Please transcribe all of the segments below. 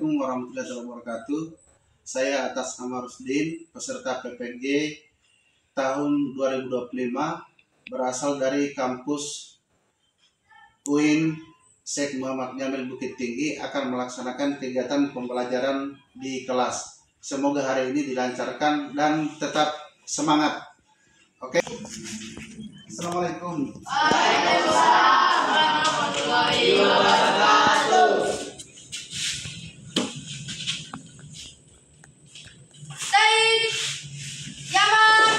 Assalamualaikum warahmatullahi wabarakatuh. Saya atas nama Rusdin, peserta PPG tahun 2025, berasal dari kampus UIN Syekh Muhammad Jamil Bukit Tinggi, akan melaksanakan kegiatan pembelajaran di kelas. Semoga hari ini dilancarkan dan tetap semangat. Oke. Assalamualaikum. Waalaikumsalam warahmatullahi wabarakatuh. Said, Yaman,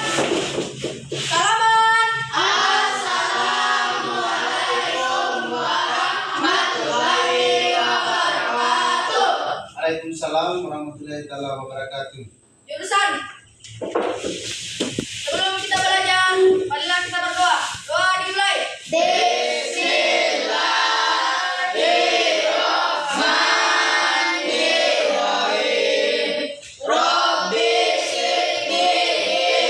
salaman. Assalamualaikum warahmatullahi wabarakatuh. Waalaikumsalam warahmatullahi wabarakatuh. Jurusan. Sebelum kita belajar, marilah kita berdoa. Doa dimulai. Bismillahirrahmanirrahim. Rabbi syrikni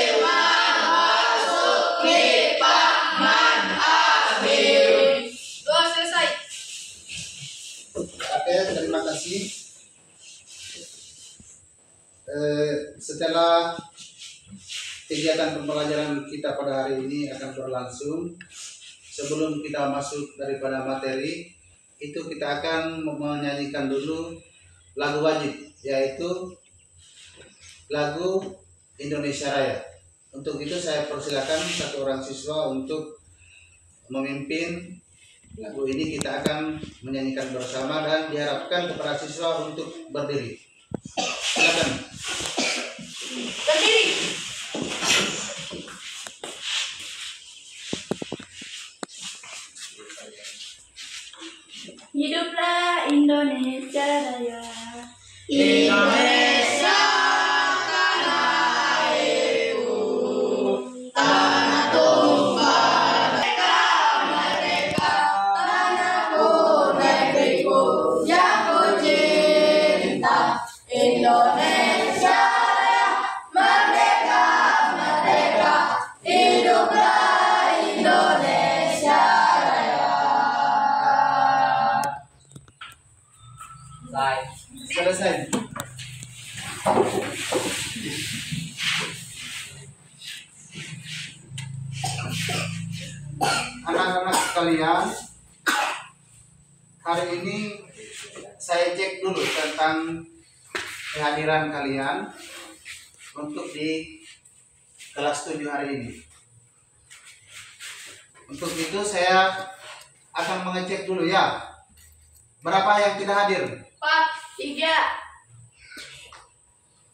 ilman warzuqni fahman amin. Doa selesai. Oke, terima kasih. Setelah kegiatan pembelajaran kita pada hari ini akan berlangsung, sebelum kita masuk daripada materi itu, kita akan menyanyikan dulu lagu wajib, yaitu lagu Indonesia Raya. Untuk itu saya persilakan satu orang siswa untuk memimpin lagu ini. Kita akan menyanyikan bersama dan diharapkan kepada siswa untuk berdiri. Silakan. Berdiri. Hiduplah Indonesia Raya. Indonesia tanah airku, tanah tumpah merdeka, merdeka, tanahku negeriku yang ku cinta. Indonesia Raya, merdeka, merdeka, hiduplah Indonesia Raya. Selesai. Anak-anak sekalian, hari ini saya cek dulu tentang kehadiran kalian untuk di kelas 7 hari ini. Untuk itu saya akan mengecek dulu ya. Berapa yang tidak hadir? 4, 3.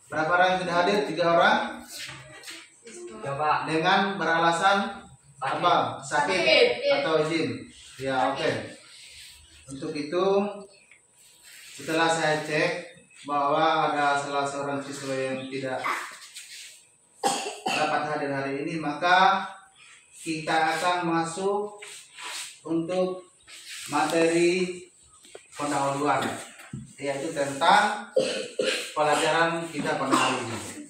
Berapa orang yang tidak hadir? 3 orang. Coba Dengan beralasan apa? Sakit atau izin? Ya, oke. Untuk itu, setelah saya cek bahwa ada salah seorang siswa yang tidak dapat hadir hari ini, maka kita akan masuk untuk materi pendahuluan, yaitu tentang pelajaran kita pada hari ini.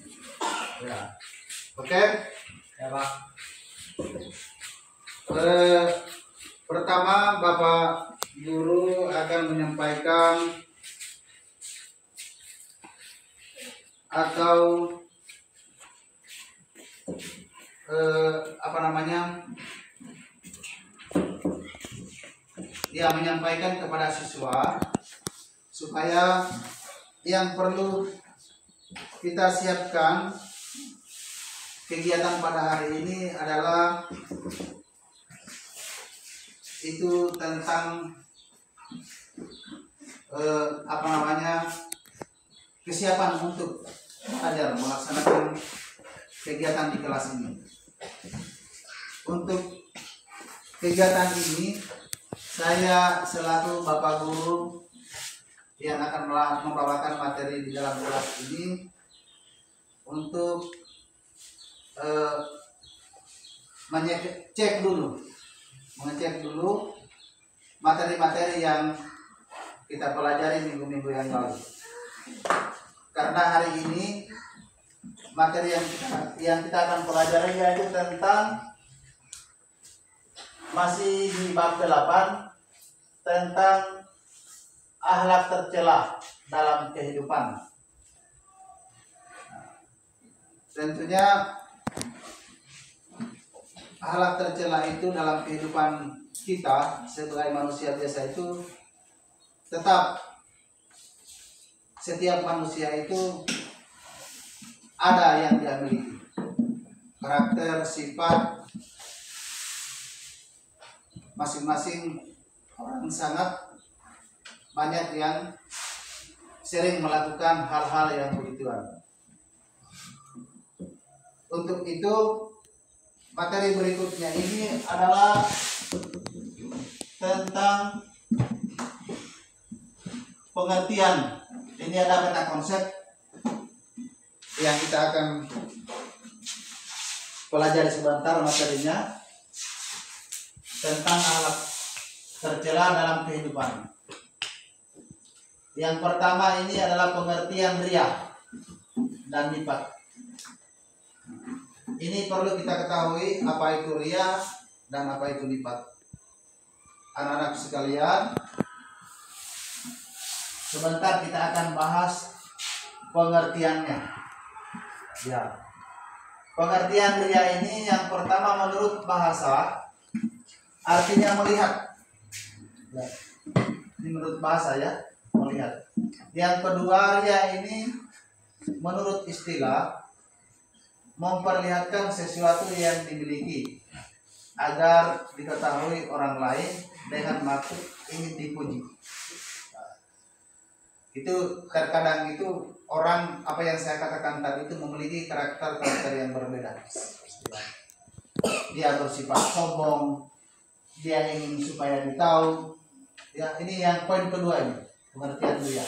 Ya, oke. ya Pak. Pertama, Bapak Guru akan menyampaikan atau menyampaikan kepada siswa supaya yang perlu kita siapkan kegiatan pada hari ini adalah itu tentang kesiapan untuk belajar melaksanakan kegiatan di kelas ini. Untuk kegiatan ini, saya selaku Bapak Guru yang akan membawakan materi di dalam kelas ini untuk mengecek dulu materi-materi yang kita pelajari minggu-minggu yang lalu. Karena hari ini materi yang kita akan pelajari yaitu tentang masih di bab 8 tentang akhlak tercela dalam kehidupan. Tentunya hal tercela itu dalam kehidupan kita sebagai manusia biasa itu tetap setiap manusia itu ada yang dia miliki, karakter, sifat masing-masing orang sangat banyak yang sering melakukan hal-hal yang begituan. Untuk itu materi berikutnya ini adalah tentang pengertian. Ini ada peta konsep yang kita akan pelajari sebentar materinya tentang hal tercela dalam kehidupan. Yang pertama ini adalah pengertian ria dan lipat. Ini perlu kita ketahui apa itu ria dan apa itu lipat. Anak-anak sekalian, sebentar kita akan bahas pengertiannya. Ya. Pengertian ria ini yang pertama menurut bahasa artinya melihat. Ya. Ini menurut bahasa ya, melihat. Yang kedua, ria ini menurut istilah memperlihatkan sesuatu yang dimiliki agar diketahui orang lain dengan maksud ingin dipuji. Itu terkadang itu orang apa yang saya katakan tadi itu memiliki karakter yang berbeda. Dia bersifat sombong, dia ingin supaya ditahu. Ya, ini yang poin kedua ini, pengertian dia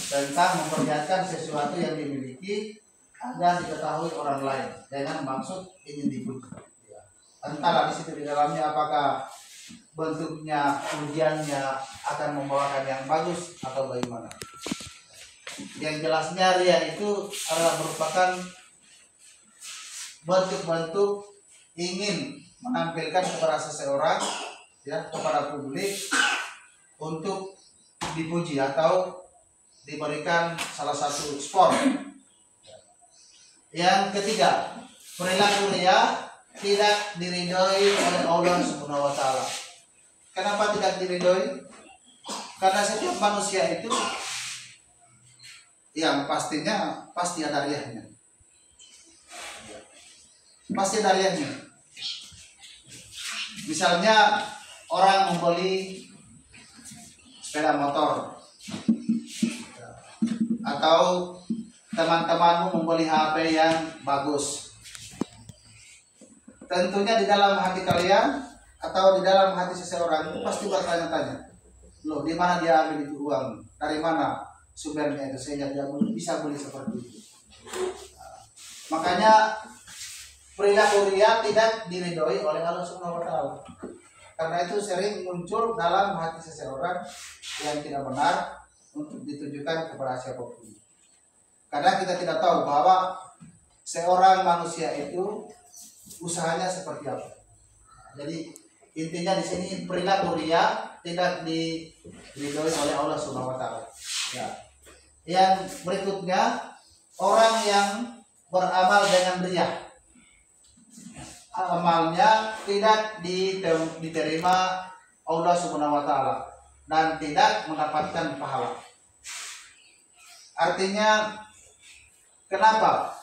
tentang memperlihatkan sesuatu yang dimiliki agar diketahui orang lain dengan maksud ingin dipuji. Ya. Entahlah di situ di dalamnya apakah bentuknya pujiannya akan membawakan yang bagus atau bagaimana. Yang jelasnya ria itu adalah merupakan bentuk-bentuk ingin menampilkan kepada seseorang, ya, kepada publik untuk dipuji atau diberikan salah satu sport. Yang ketiga, perilaku ria tidak diridhoi oleh Allah Subhanahu wa taala. Kenapa tidak diridhoi? Karena setiap manusia itu yang pastinya pasti ada riahnya. Pasti ada riahnya. Misalnya orang membeli sepeda motor atau teman-temanmu membeli HP yang bagus. Tentunya di dalam hati kalian atau di dalam hati seseorang itu pasti bertanya-tanya, loh, di mana dia ambil itu uang? Dari mana sumbernya itu sehingga dia bisa beli seperti itu? Makanya perilaku ria tidak diridhoi oleh Allah Subhanahu wa taala. Karena itu sering muncul dalam hati seseorang yang tidak benar untuk ditujukan kepada siapapun. Karena kita tidak tahu bahwa seorang manusia itu usahanya seperti apa. Jadi intinya di sini perilaku ria tidak diridhoi oleh Allah Subhanahu wa taala. Ya. Yang berikutnya, orang yang beramal dengan ria, amalnya tidak diterima Allah Subhanahu wa taala dan tidak mendapatkan pahala. Artinya kenapa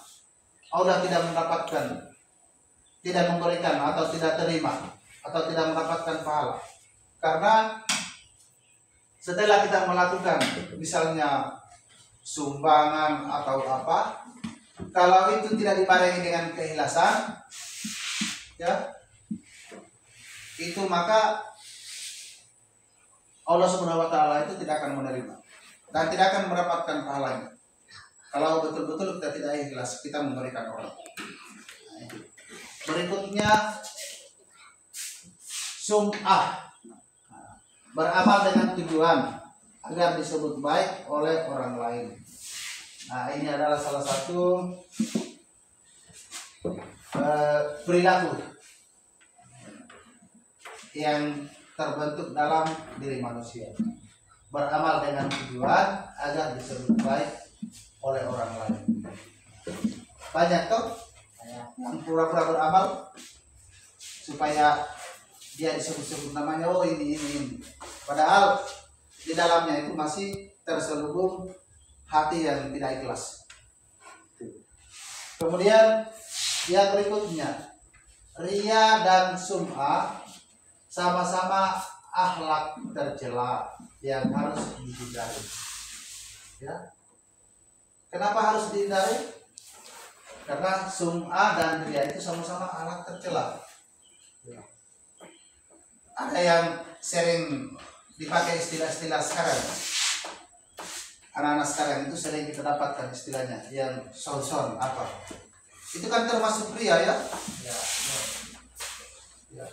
Allah tidak mendapatkan, tidak memberikan atau tidak terima atau tidak mendapatkan pahala? Karena setelah kita melakukan misalnya sumbangan atau apa, kalau itu tidak dibarengi dengan keikhlasan, ya, itu maka Allah Subhanahu wa taala itu tidak akan menerima dan tidak akan mendapatkan pahalanya. Kalau betul-betul kita tidak ikhlas kita memberikan orang. Berikutnya, sum'ah, beramal dengan tujuan agar disebut baik oleh orang lain. Nah, ini adalah salah satu perilaku yang terbentuk dalam diri manusia. beramal dengan tujuan agar disebut baik oleh orang lain. Banyak toh yang pura-pura beramal supaya dia disebut-sebut namanya, oh ini. Padahal di dalamnya itu masih terselubung hati yang tidak ikhlas. Kemudian yang berikutnya, riya dan sum'ah sama-sama akhlak tercela yang harus dihindari. Ya. Kenapa harus dihindari? Karena sum'ah dan riya itu sama-sama akhlak tercela. Ya. Ada yang sering dipakai istilah-istilah sekarang. Anak-anak sekarang itu sering kita dapatkan istilahnya yang son apa. Itu kan termasuk riya ya. Ya.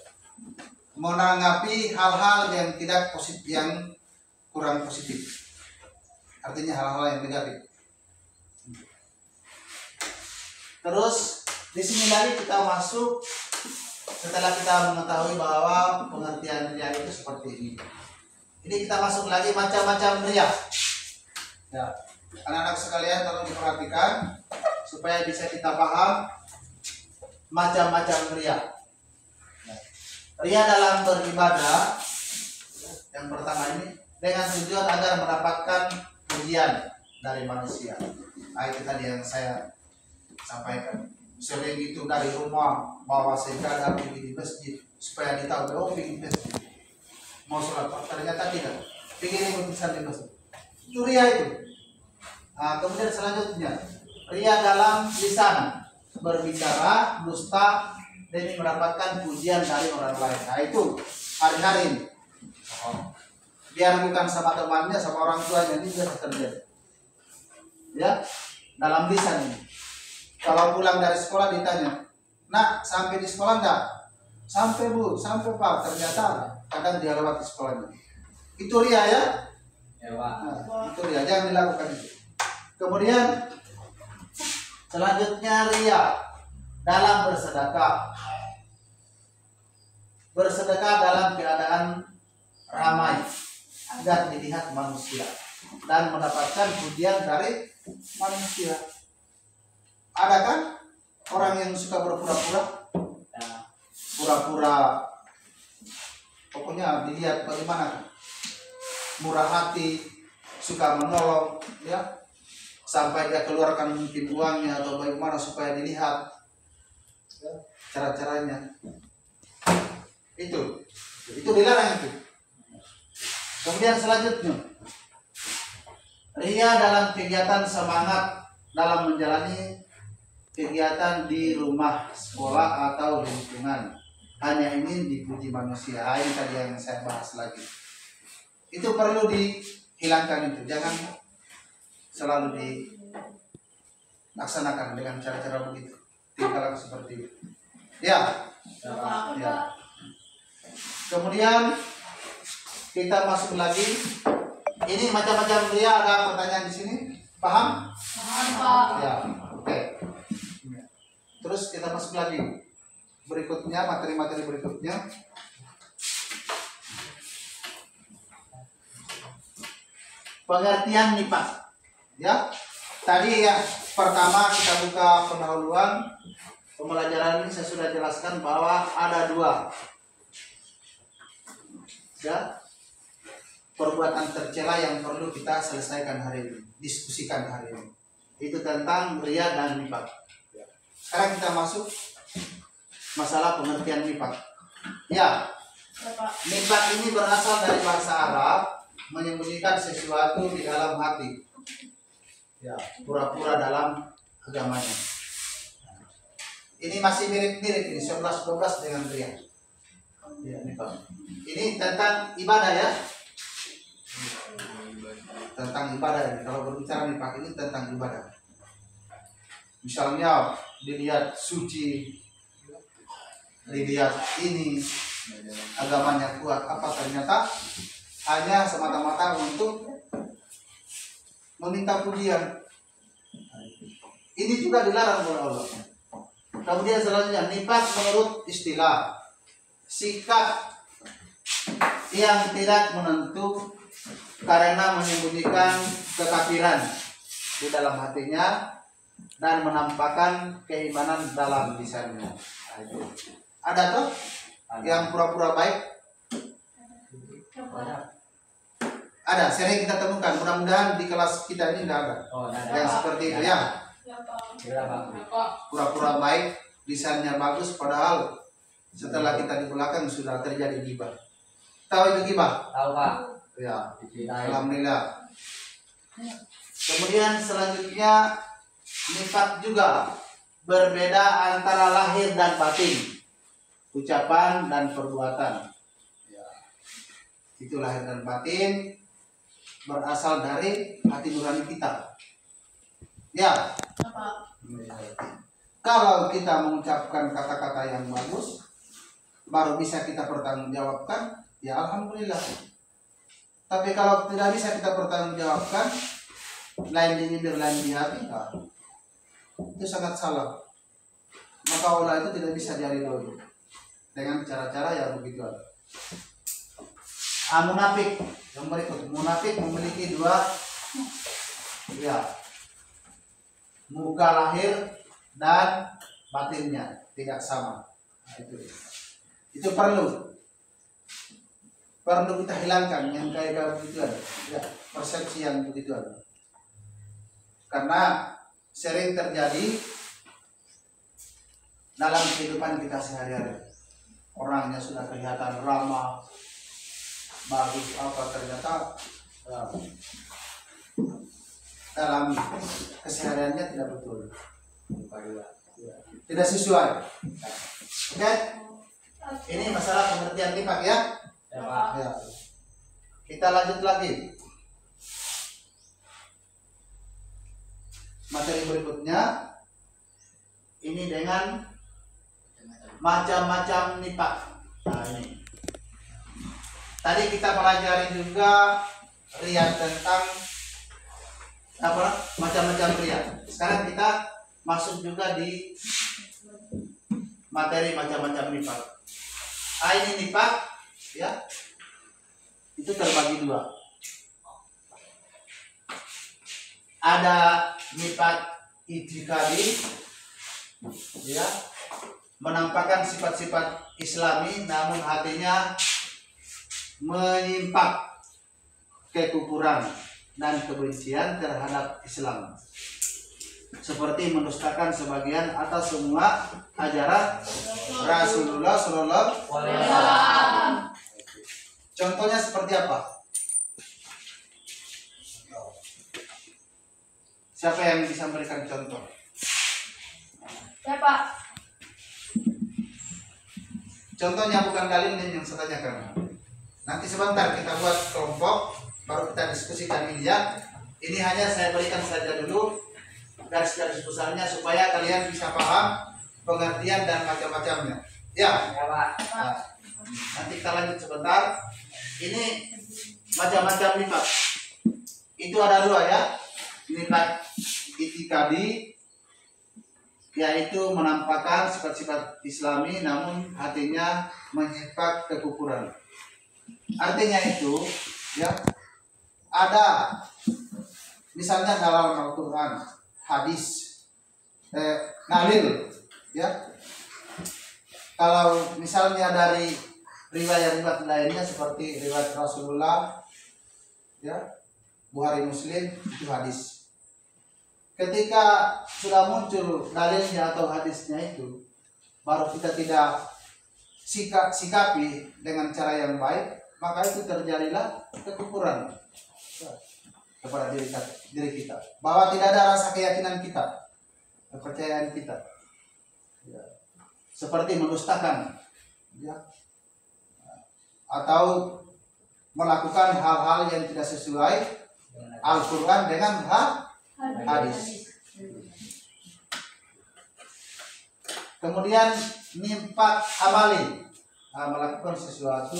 Menanggapi hal-hal yang tidak positif, yang kurang positif. Artinya hal-hal yang negatif. Terus di sini lagi kita masuk setelah kita mengetahui bahwa pengertian riya itu seperti ini. Ini kita masuk lagi macam-macam riya. Ya, anak-anak sekalian tolong diperhatikan supaya bisa kita paham macam-macam riya. Riya dalam beribadah yang pertama ini dengan tujuan agar mendapatkan pujian dari manusia. Nah, itu tadi yang saya sampaikan. Sering itu dari rumah bawa sejadah pergi di masjid supaya ditahu, oh pergi di masjid mau sholat, ternyata tidak, pergi ikut di masjid. Itu riya itu. Nah, kemudian selanjutnya riya dalam lisan, berbicara dusta demi mendapatkan pujian dari orang lain. Nah itu hari-hari ini. Biar bukan sama temannya, sama orang tuanya, ini biasa terjadi. Ya, dalam lisan ini. Kalau pulang dari sekolah ditanya, nak sampai di sekolah enggak? Sampai bu, sampai pak. Ternyata kadang dia lewat di sekolahnya. Itu riya ya. Nah, itu riya, jangan dilakukan itu. Kemudian selanjutnya riya dalam bersedekah. Bersedekah dalam keadaan ramai agar dilihat manusia dan mendapatkan pujian dari manusia. Ada kan orang yang suka berpura-pura? Pura-pura, pokoknya dilihat bagaimana murah hati, suka menolong, ya, sampai dia keluarkan mungkin uangnya atau bagaimana supaya dilihat, ya, cara-caranya. Itu dilarang itu. Kemudian selanjutnya, riya dalam kegiatan semangat dalam menjalani kegiatan di rumah, sekolah atau lingkungan, hanya ingin dipuji manusia. Ini tadi yang saya bahas lagi. Itu perlu dihilangkan itu, jangan selalu dilaksanakan dengan cara-cara begitu, tinggal seperti itu. Ya. Kemudian kita masuk lagi. Ini macam-macam riya. Ada pertanyaan di sini? Paham? Paham. Ya. Oke. Terus kita masuk lagi. Berikutnya, materi-materi berikutnya. Pengertian nifaq. Ya. Tadi ya pertama kita buka pendahuluan. Pembelajaran ini saya sudah jelaskan bahwa ada dua, ya, perbuatan tercela yang perlu kita selesaikan hari ini, diskusikan hari ini. Itu tentang riya dan nifaq. Sekarang kita masuk masalah pengertian nifaq. Ya, nifaq ini berasal dari bahasa Arab, menyembunyikan sesuatu di dalam hati. Ya, pura-pura dalam agamanya. Ini masih mirip-mirip ini 11-12 dengan riya. Ya, ini tentang ibadah ya. Tentang ibadah. Kalau berbicara nifaq ini tentang ibadah. Misalnya dilihat suci, dilihat ini agamanya kuat, apa ternyata hanya semata-mata untuk meminta pujian. Ini juga dilarang oleh Allah. Kemudian selanjutnya nifaq menurut istilah sikap yang tidak menentu karena menyembunyikan kekafiran di dalam hatinya dan menampakkan keimanan dalam lisannya. Nah, itu. Ada tuh yang pura-pura baik? Ada, sering kita temukan. Mudah-mudahan di kelas kita ini tidak ada yang seperti itu ya. Pura-pura baik, lisannya bagus, padahal setelah kita di belakang sudah terjadi ghibah. Tahu itu ghibah? Tahu Pak. Ya, alhamdulillah. Kemudian selanjutnya nifak juga berbeda antara lahir dan batin, ucapan dan perbuatan. Ya. Itu lahir dan batin berasal dari hati nurani kita. Ya. Kalau kita mengucapkan kata-kata yang bagus, baru bisa kita pertanggungjawabkan, ya alhamdulillah. Tapi kalau tidak bisa kita pertanggungjawabkan, lain di bibir, lain di hati, nah, itu sangat salah. Maka Allah itu tidak bisa diridhoi dengan cara-cara yang begitu. Munafik yang berikut. Munafik memiliki dua, ya, muka lahir dan batinnya tidak sama. Nah, itu perlu kita hilangkan yang kayak begituan, ya, persepsi yang begituan. Karena sering terjadi dalam kehidupan kita sehari-hari. Orangnya sudah kelihatan ramah, bagus, apa ternyata dalam kesehariannya tidak betul, tidak sesuai. Oke, ini masalah pengertian nifak ya. Ya. Kita lanjut lagi. Materi berikutnya ini dengan macam-macam nifak. Nah, ini. Tadi kita pelajari juga riya tentang apa? Macam-macam riya. Sekarang kita masuk juga di materi macam-macam nifak. Ini nifak, ya. Itu terbagi dua. Ada nifak itikadi, ya, menampakkan sifat-sifat Islami namun hatinya menyimpan kekufuran dan kebencian terhadap Islam, seperti mendustakan sebagian atau semua ajaran Rasulullah Sallallahu Alaihi Wasallam. Contohnya seperti apa? Siapa yang bisa memberikan contoh? Siapa? Contohnya bukan kalian yang saya tanyakan. Nanti sebentar kita buat kelompok, baru kita diskusikan ini ya. Ini hanya saya berikan saja dulu garis-garis besarnya supaya kalian bisa paham pengertian dan macam-macamnya. Ya. Ya Pak. Nah, nanti kita lanjut sebentar. Ini macam-macam nifak. Itu ada dua ya. Nifak itikadi, yaitu menampakkan sifat-sifat Islami namun hatinya menyimpan kekufuran. Artinya itu, ya, ada misalnya dalam Al-Quran, hadis, dalil, ya. Kalau misalnya dari riwayat-riwayat lainnya seperti riwayat Rasulullah, ya, Bukhari Muslim, itu hadis. Ketika sudah muncul dalilnya atau hadisnya itu, baru kita tidak sikapi dengan cara yang baik, maka itu terjadilah kekufuran kepada diri kita, bahwa tidak ada rasa keyakinan kita, kepercayaan kita, ya. Seperti mendustakan, ya, atau melakukan hal-hal yang tidak sesuai Al-Quran dengan hadis. Kemudian nifak amali, melakukan sesuatu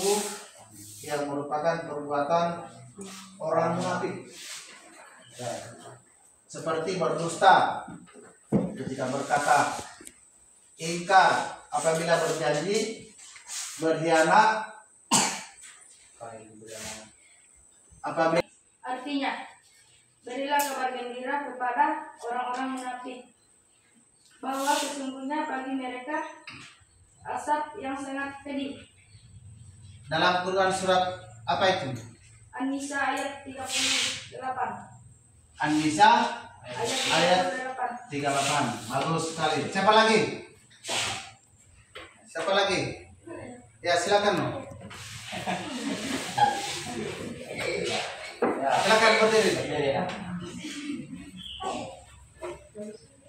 yang merupakan perbuatan orang munafik, ya, seperti berdusta ketika berkata, ingkar apabila berjanji, berkhianat apabila Artinya, berilah kabar gembira kepada orang-orang munafik bahwa sesungguhnya bagi mereka asap yang sangat pedih. Dalam Quran surat apa itu? An-Nisa ayat 38. An-Nisa Ayat 38. 38. Bagus sekali. Siapa lagi? Siapa lagi? Ya, silakan. No. Silakan berdiri.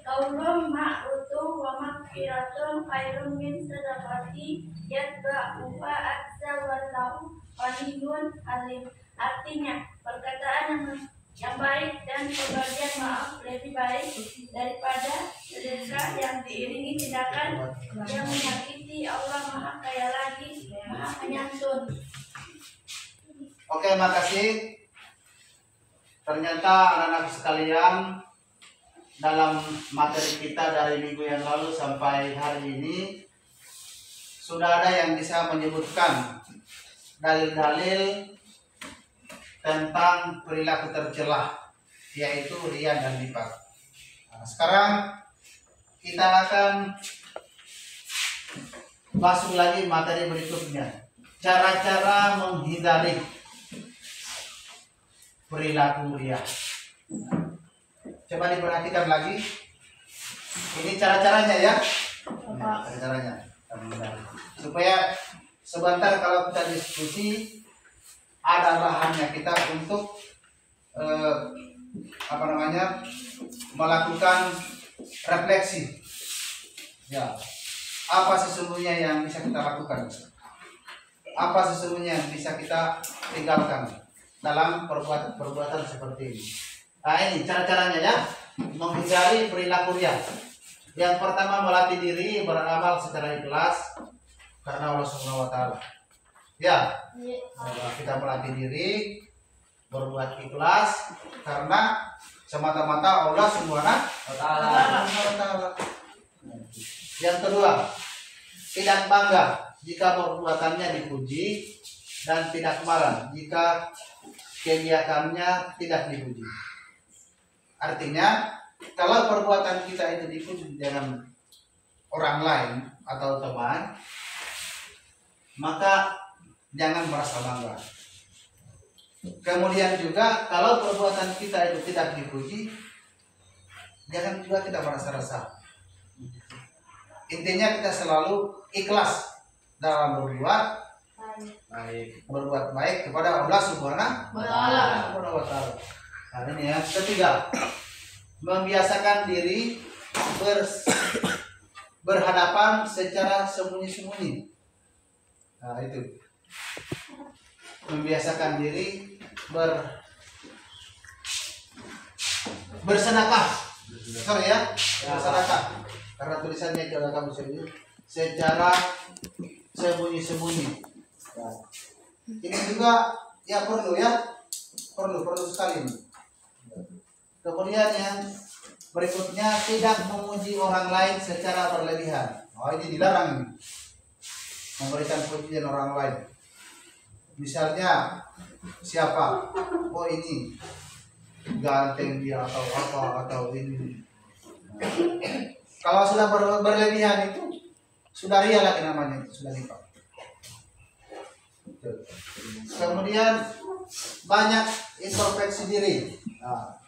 Qaulun ma'rufun wa maghfiratun khairun min sadaqati yatba'uha adza wallahu ghaniyun alim. Artinya, perkataan yang baik dan pemberian maaf lebih baik daripada sedekah yang diiringi tindakan yang menyakiti. Allah Maha Kaya lagi Maha Penyantun. Oke, makasih. Ternyata anak-anak sekalian, dalam materi kita dari minggu yang lalu sampai hari ini sudah ada yang bisa menyebutkan dalil-dalil tentang perilaku tercela, yaitu riya dan nifaq. Nah, sekarang kita akan masuk lagi materi berikutnya, cara-cara menghindari perilaku riya. Coba diperhatikan lagi. Ini cara-caranya ya. Nah, cara-caranya. Supaya sebentar kalau kita diskusi ada bahannya kita untuk melakukan refleksi. Ya. Apa sesungguhnya yang bisa kita lakukan? Apa sesungguhnya yang bisa kita tinggalkan dalam perbuatan seperti ini? Nah, ini cara-caranya ya, menghindari perilaku riya. Yang pertama, melatih diri beramal secara ikhlas karena Allah Subhanahu wa taala. Ya. Kita melatih diri berbuat ikhlas karena semata-mata Allah Subhanahu wa taala. Yang kedua, tidak bangga jika perbuatannya dipuji dan tidak marah jika kegiatannya tidak dipuji. Artinya, kalau perbuatan kita itu dipuji dengan orang lain atau teman, maka jangan merasa bangga. Kemudian juga, kalau perbuatan kita itu tidak dipuji, jangan juga kita merasa resah. Intinya kita selalu ikhlas dalam berbuat baik kepada Allah Subhanahu wa taala. Nah, ini yang ketiga, membiasakan diri berhadapan secara sembunyi-sembunyi. Nah, itu. Membiasakan diri bersedekah. Sorry ya, bersedekah. Karena tulisannya kalau kamu sendiri secara sembunyi-sembunyi. Nah, ini juga ya perlu sekali. Kemudian yang berikutnya, tidak memuji orang lain secara berlebihan. Oh, ini dilarang ini. Memberikan pujian orang lain. Misalnya siapa? Oh, ini ganteng dia atau apa atau ini. Kalau sudah berlebihan itu sudah riya lagi namanya, itu sudah nifaq. Kemudian banyak introspeksi diri. Nah,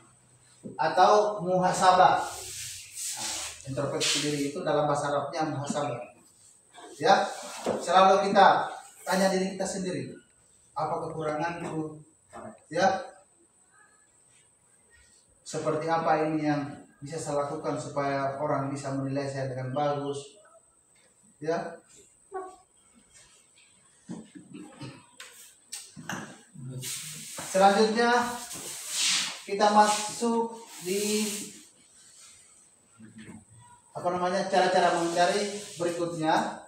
atau muhasabah. Nah, introspeksi diri itu dalam bahasa Arabnya muhasabah. Ya, selalu kita tanya diri kita sendiri, apa kekuranganku? Ya, seperti apa ini yang bisa saya lakukan supaya orang bisa menilai saya dengan bagus? Ya. Selanjutnya kita masuk di cara-cara menghindari berikutnya,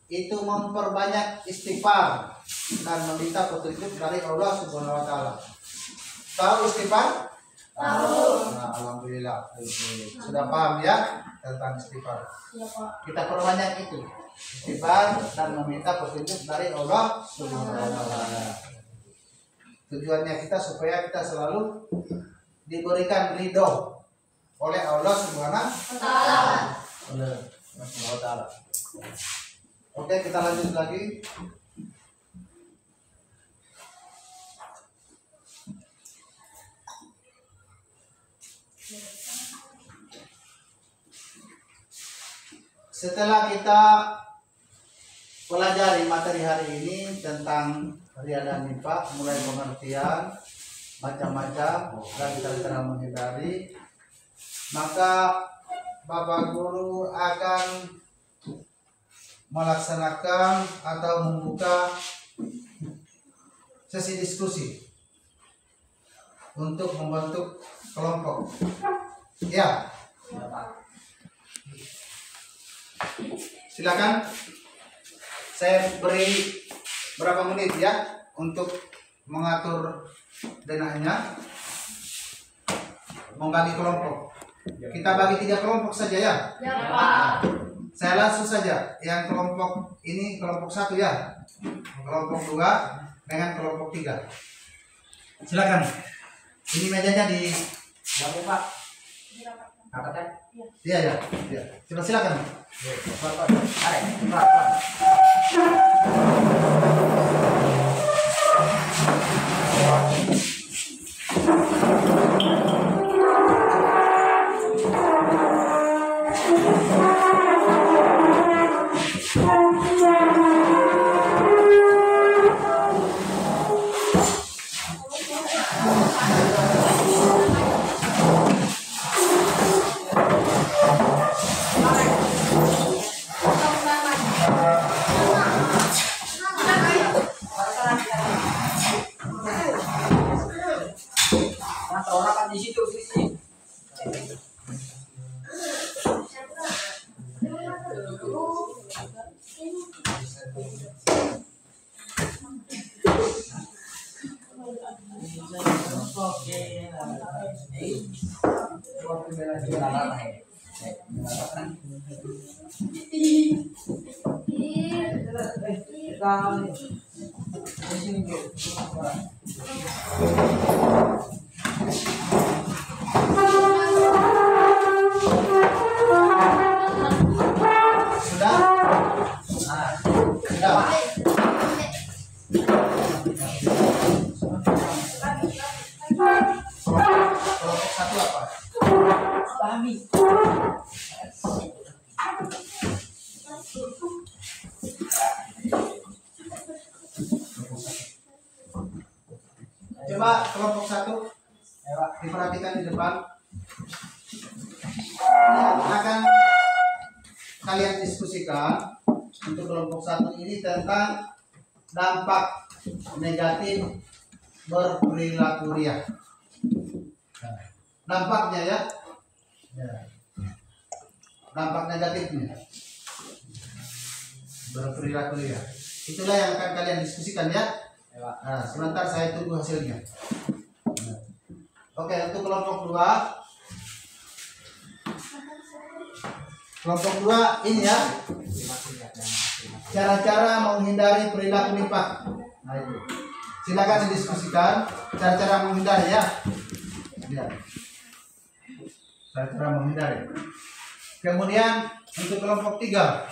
itu memperbanyak istighfar dan meminta petunjuk dari Allah Subhanahu wa taala. Tahu istighfar? Tahu. Nah, alhamdulillah. Sudah paham ya tentang istighfar. Kita perbanyak itu. Istighfar dan meminta petunjuk dari Allah Subhanahu wa taala. Tujuannya kita supaya kita selalu diberikan ridho oleh Allah Subhanahu wa Ta'ala. Oke, kita lanjut lagi. Setelah kita pelajari materi hari ini tentang Ria dan Nifak, mulai pengertian macam-macam dan cara menghindari, maka Bapak Guru akan melaksanakan atau membuka sesi diskusi untuk membentuk kelompok. Ya, silakan. Saya beri berapa menit ya untuk mengatur denahnya, membagi kelompok. Kita bagi 3 kelompok saja ya. Ya, Pak. Saya langsung saja. Yang kelompok ini kelompok 1 ya. Kelompok 2 dengan kelompok 3. Silakan. Ini mejanya di Berapa Pak? Apa kan? Iya ya. Iya. Coba silakan. Orang kan di situ sini. Kelompok 1 apa? Coba kelompok 1 diperhatikan di depan. Yang akan kalian diskusikan untuk kelompok 1 ini tentang dampak negatif berperilaku ria. Dampaknya ya. Dampak negatifnya berperilaku ria. Itulah yang akan kalian diskusikan ya. Nah, sebentar saya tunggu hasilnya. Oke, untuk kelompok 2. Kelompok 2 ini ya. Cara-cara menghindari perilaku nifak. Nah itu. Silakan didiskusikan cara-cara menghindari ya. Ya. Cara-cara menghindari. Kemudian untuk kelompok 3.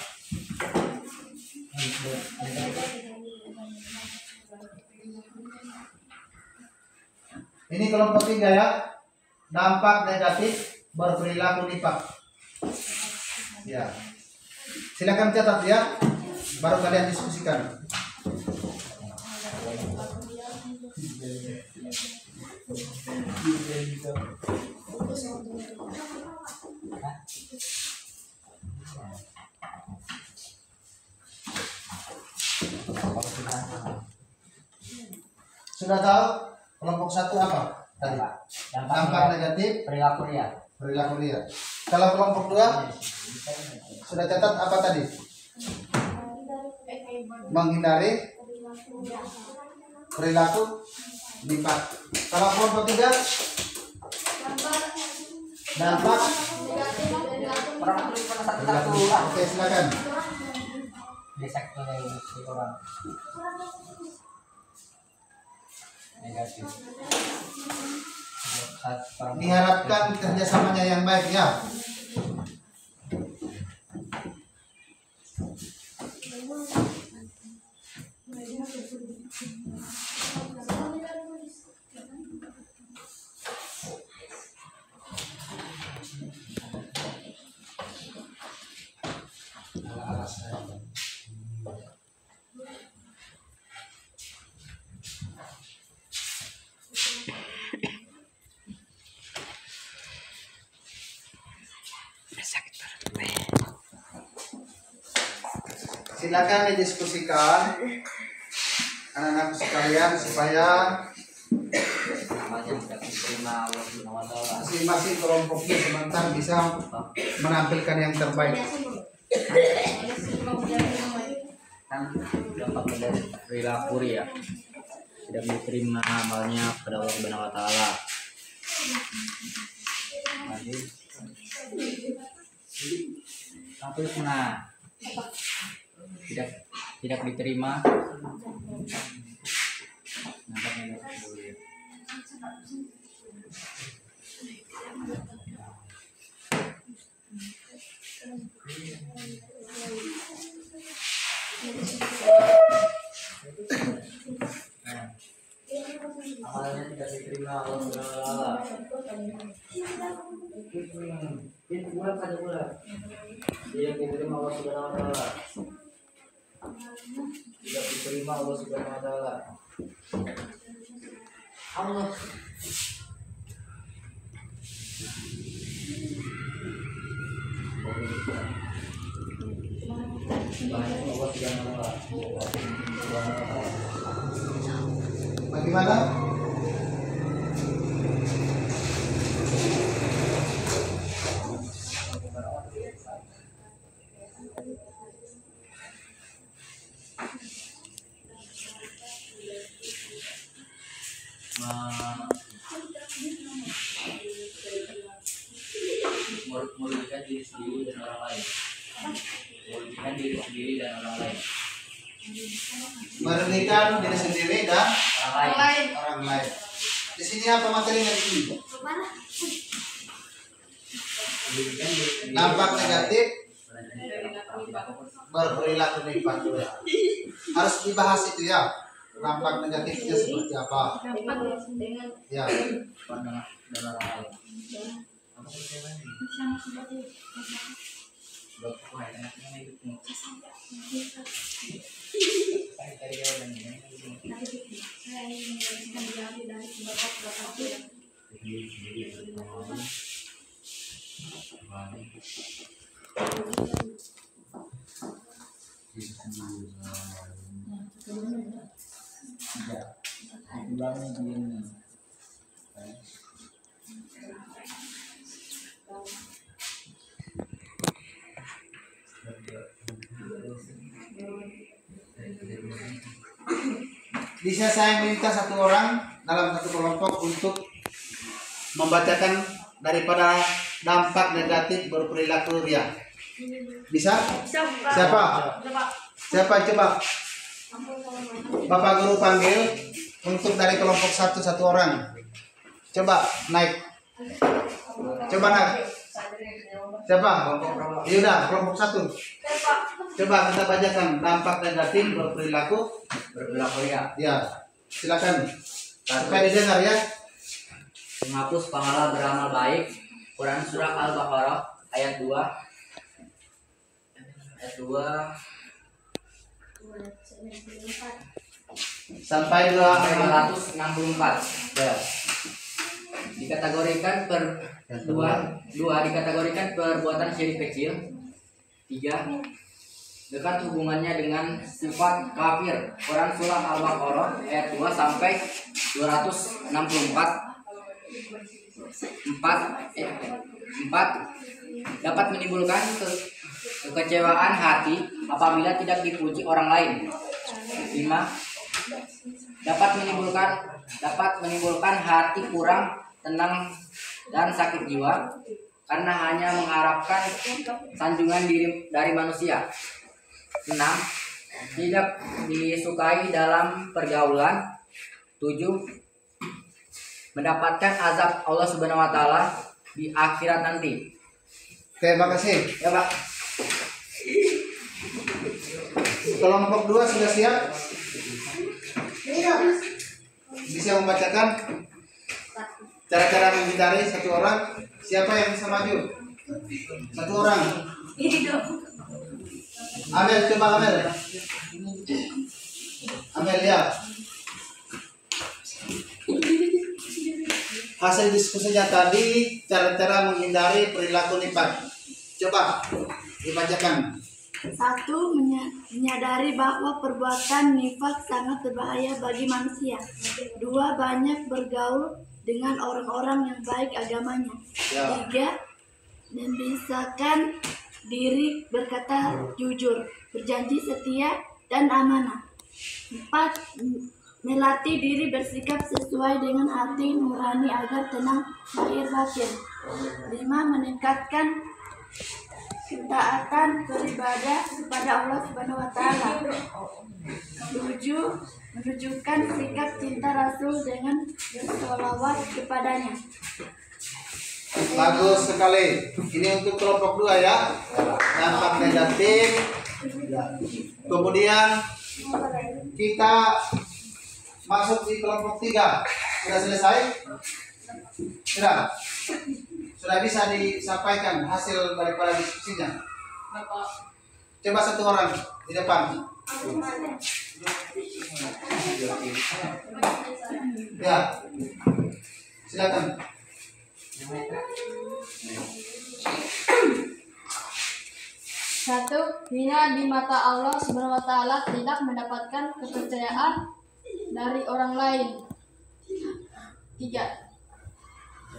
Ini kelompok 3 ya. Dampak negatif berperilaku nifak. Ya. Silakan catat ya. Baru kalian diskusikan. Sudah tahu kelompok 1 apa tadi? Dampak negatif Perilaku ria. perilaku ria. Kalau kelompok 2 sudah catat apa tadi? Menghindari perilaku nifak. Kalau kelompok 3 dampak Orang itu pernah perilaku. satu-satu. Oke, silakan. Di sektor orang. negatif. Diharapkan kerjasamanya yang baik ya. Silakan didiskusikan anak-anak sekalian supaya Namanya tidak diterima Allah Subhanahu wa taala. masing-masing kelompoknya sebentar bisa menampilkan yang terbaik. Kan dampak dari perilaku ya. Tidak diterima amalnya kepada Allah Subhanahu wa taala. Tapi tidak diterima. Nampaknya boleh. Amalnya tidak diterima Allah Subhanahu wa taala. Bulan pada bulan. Tidak diterima Allah Subhanahu wa taala. Tidak diterima Allah Subhanahu wa taala. Allah Allah Subhanahu wa taala. Bagaimana? Merugikan diri sendiri dan orang lain. Merugikan diri sendiri dan orang lain. Merugikan diri sendiri dan Orang lain. orang lain. Di sini apa materinya di sini? Merugikan diri sendiri. Dampak negatif berperilaku negatif. Harus dibahas itu ya. Dampak negatifnya seperti apa? Ya. Dan orang lain. Bisa saya minta satu orang dalam satu kelompok untuk membacakan daripada dampak negatif berperilaku ria. Bisa? Siapa? Siapa coba? Bapak guru panggil untuk dari kelompok satu orang. Coba naik. Coba naik. Siapa? Yuda, kelompok satu. Coba kita bacakan dampak negatif berperilaku ya. Ya, silakan. Supaya didengar ya. Menghapus pahala beramal baik. Quran surah Al-Baqarah ayat 2. Ayat 2 Sampai 264. Ya. Dikategorikan dua dikategorikan perbuatan syirik kecil. 3. Dekat hubungannya dengan sifat kafir. Quran surah Al-Baqarah ayat 2 sampai 264. 4 dapat menimbulkan kekecewaan hati apabila tidak dipuji orang lain. 5 dapat menimbulkan hati kurang tenang dan sakit jiwa karena hanya mengharapkan sanjungan diri dari manusia. 6 tidak disukai dalam pergaulan. 7 mendapatkan azab Allah Subhanahu wa taala di akhirat nanti. Terima kasih. Ya, Pak. Kelompok 2 sudah siap? Bisa membacakan cara-cara menghindari satu orang? Siapa yang bisa maju? Satu orang. Amel, coba Amel. Amel ya. Hasil diskusinya tadi cara-cara menghindari perilaku nifak. Coba dibacakan. 1. Menyadari bahwa perbuatan nifak sangat berbahaya bagi manusia. 2. Banyak bergaul dengan orang-orang yang baik agamanya. Ya. 3. Membiasakan diri berkata jujur, berjanji setia, dan amanah. 4. Melatih diri bersikap sesuai dengan hati nurani agar tenang lahir batin. 5. Meningkatkan ketaatan beribadah kepada Allah Subhanahu wa taala. 7. Menunjukkan sikap cinta Rasul dengan bersolawat kepadanya. Bagus sekali. Ini untuk kelompok 2 ya. Dampak negatif. Ya. Kemudian kita masuk di kelompok 3. Sudah selesai? Sudah. Sudah bisa disampaikan hasil daripada diskusinya. Coba satu orang di depan. Ya. Silakan. Satu, hina di mata Allah Subhanahu wa taala, tidak mendapatkan kepercayaan dari orang lain. 3.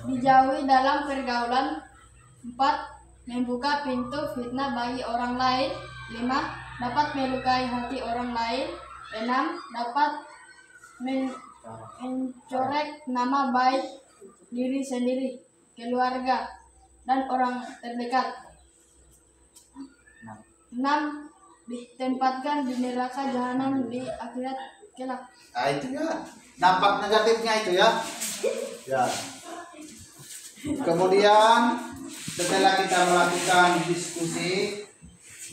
Dijauhi dalam pergaulan. 4. Membuka pintu fitnah bagi orang lain. 5. Dapat melukai hati orang lain. 6. Dapat mencorek nama baik diri sendiri, keluarga, dan orang terdekat. 6. Ditempatkan di neraka jahanam di akhirat kelak. Nah, itu ya. Dampak negatifnya itu ya. Ya. Kemudian setelah kita melakukan diskusi,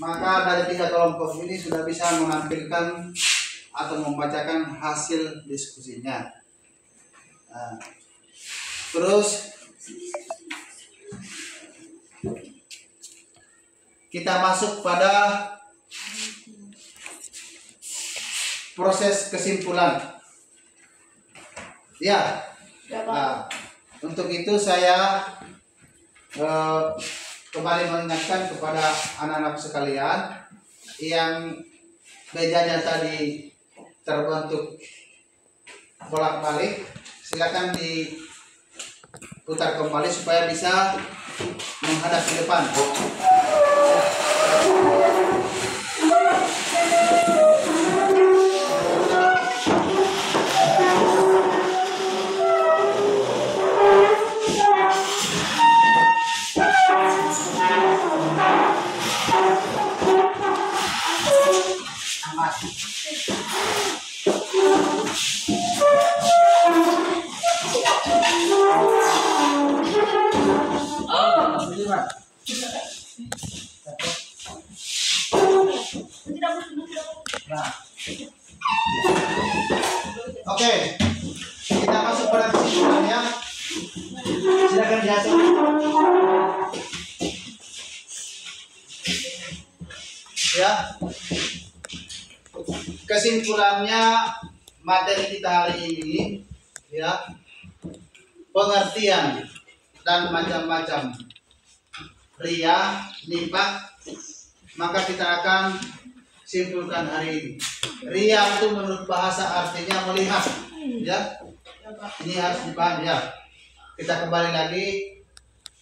maka dari 3 kelompok ini sudah bisa menampilkan atau membacakan hasil diskusinya. Nah, terus kita masuk pada proses kesimpulan. Ya. Nah, untuk itu saya kembali mengingatkan kepada anak-anak sekalian yang mejanya tadi terbentuk bolak-balik, silakan diputar kembali supaya bisa menghadap ke depan. Oke, kita masuk pada kesimpulannya. Silakan dihasil. Ya, kesimpulannya materi kita hari ini, ya, pengertian dan macam-macam ria, nifak, maka kita akan simpulkan hari ini. Ria itu menurut bahasa artinya melihat, ya. Ini harus dipahami ya. Kita kembali lagi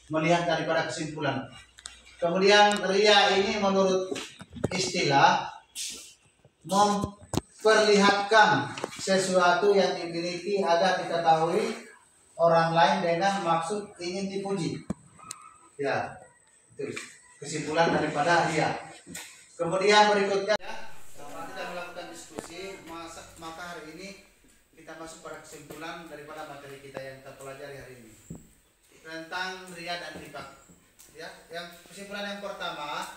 melihat daripada kesimpulan. Kemudian ria ini menurut istilah memperlihatkan sesuatu yang dimiliki agar diketahui orang lain dengan maksud ingin dipuji. Ya, itu kesimpulan daripada ria. Kemudian berikutnya ya, setelah kita melakukan diskusi, maka hari ini kita kita masuk pada kesimpulan daripada materi kita yang kita pelajari hari ini tentang ria dan nifak. Ya, yang kesimpulan yang pertama,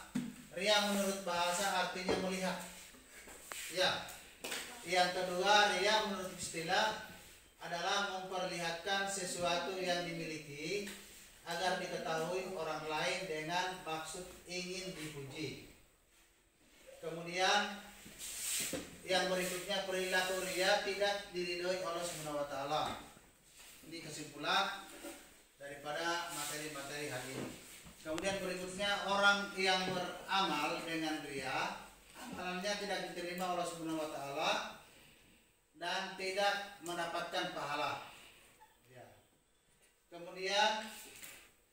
ria menurut bahasa artinya melihat. Ya. Yang kedua, ria menurut istilah adalah memperlihatkan sesuatu yang dimiliki agar diketahui orang lain dengan maksud ingin dipuji. Kemudian yang berikutnya, perilaku ria tidak diridhoi Allah Subhanahu wa taala. Ini kesimpulan daripada materi-materi hari ini. Kemudian berikutnya, orang yang beramal dengan ria, amalannya tidak diterima Allah Subhanahu wa taala dan tidak mendapatkan pahala. Ya. Kemudian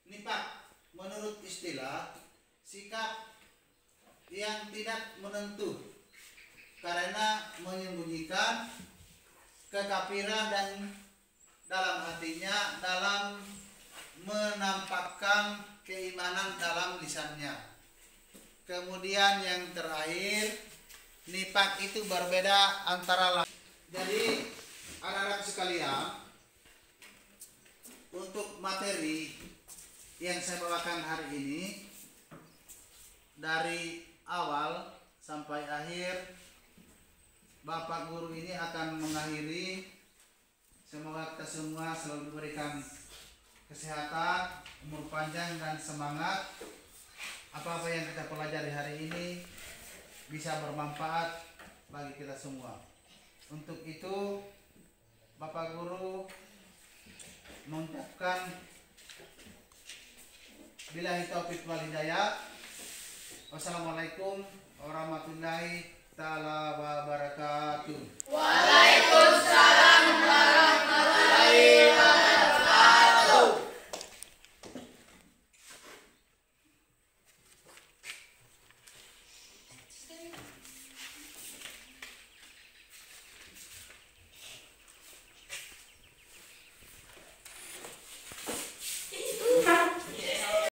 nifak menurut istilah sikap yang tidak menentu karena menyembunyikan kekafiran dan dalam hatinya dalam menampakkan keimanan dalam lisannya. Kemudian yang terakhir, nifak itu berbeda antara. Jadi anak-anak sekalian, untuk materi yang saya bawakan hari ini dari awal sampai akhir, Bapak Guru ini akan mengakhiri. Semoga kita semua selalu diberikan kesehatan, umur panjang dan semangat. Apa-apa yang kita pelajari hari ini bisa bermanfaat bagi kita semua. Untuk itu Bapak Guru mengucapkan billahi taufiq wal hidayah. Wassalamualaikum warahmatullahi taala wabarakatuh. Waalaikumsalam warahmatullahi wabarakatuh.